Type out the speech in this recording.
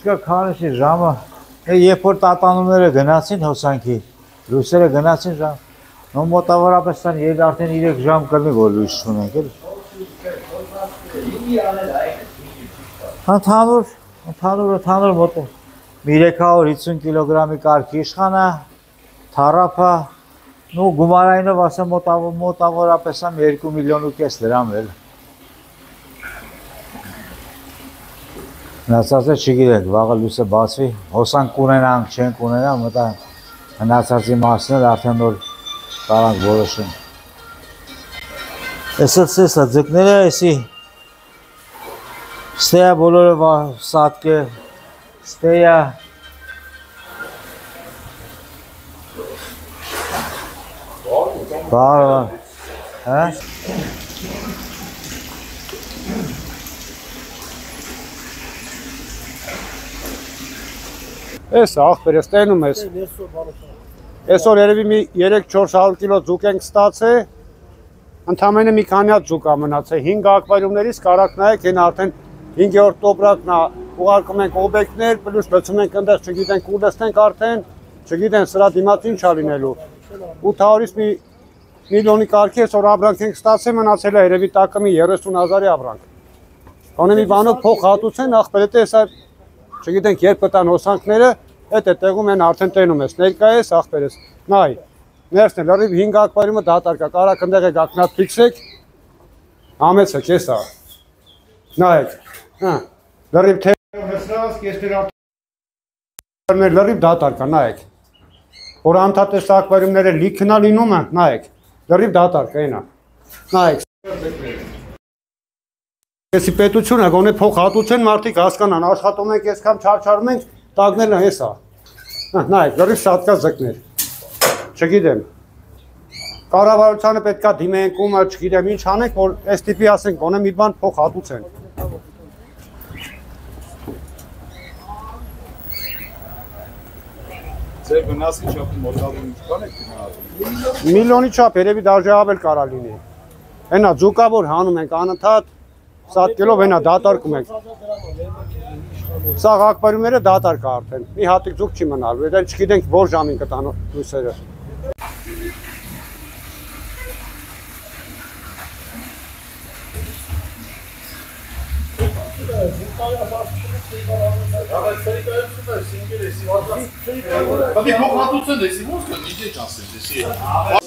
չկա քանիշի ժամը։ Երբ որ տատանումները գնացին հոսանքի, լույսերը գնացին ժամ, նո մոտավորապես արդեն 3 ժամ կլինի, որ լույս չունենք, էլի։ Ընդհանուր մոտ 350 կիլոգրամի կարգի իշխանը, թարապը, նու գումարայինով ասեմ մոտավորապես 2,5 միլիոն դրամ էլ։ Հնացածը չգիտենք, վաղը լույսը բացվի, հոսանք կունենանք, չենք ունենա, մտա հնացածի մասն էլ արդեն նոր կարանք որոշենք։ Էսը ձկները, էսի ստեյա բոլորը սատկե, ստեյա բարը, Ես աղբերես տենում ես, այսօր երևի մի 3-400 կիլո ձուկ ենք ստացել, ընդամենը մի քանի հատ ձուկ ամնացել, 5 ակվարիումներից կարակ նայեք, են արդեն 5-րդ տոպրակն ուղարկում ենք օբյեկտներ, պլյուս լցում ենք ընդեղ, չգիտենք ու լցնենք արդեն, չգիտեն սրա դիմաց ինչ ա լինելու, 800-ից մի միլիոնի կարգի այսօր ապրանք ենք ստացել, մնացել է երևի տակը մի 30,000-ի ապրանք, կանե մի բանով փող հատուցեն, աղբեր էտե հեսա չգիտենք երբ կտան հոսանքները, այդ է տեղում են արդեն տենում ես, ներկա ես, աղբեր ես, նայ, ներսն է, լրիվ 5 ակվարիումը դատարկա, կարակ ընդեղ է գակնատ պիքսեք, ամեցեք, ես ա, նայեք, լրիվ թերով հսրած, կեստեր արդեն լրիվ դատարկա, նայեք, որ անդատես ակվարիումները լիքնա լինում են, նայեք, լրիվ դատարկա, ենա, նայեք, Եսի պետությունը գոնե փող հատուցեն մարդիկ հասկանան, աշխատում ենք, այսքան չարչարում ենք, տագներն է հեսա, նայեք, լրիվ շատկա ձկներ, չգիտեմ, կառավարությանը պետք է դիմենք ումը, չգիտեմ ինչ անենք, որ այս տիպի ասենք, գոնե մի բան փող հատուցեն։ Ձեր վնասի չափը մոտավոր ինչքան եք գնահատում։ Միլիոնի չափ երևի դաժե ավել կարա լինի։ Հենա ձուկավոր հանում ենք անընդհատ, սատկելով հենա դատարկում ենք։ Սա ակվարիումները դատարկա արդեն։ Մի հատիկ ձուկ չի մնալու, դա չգիտենք որ ժամին կտան լույսերը։ Բայց փող հատուցեն դեսի ո՞նց կնի, ինչ ասեն դեսի։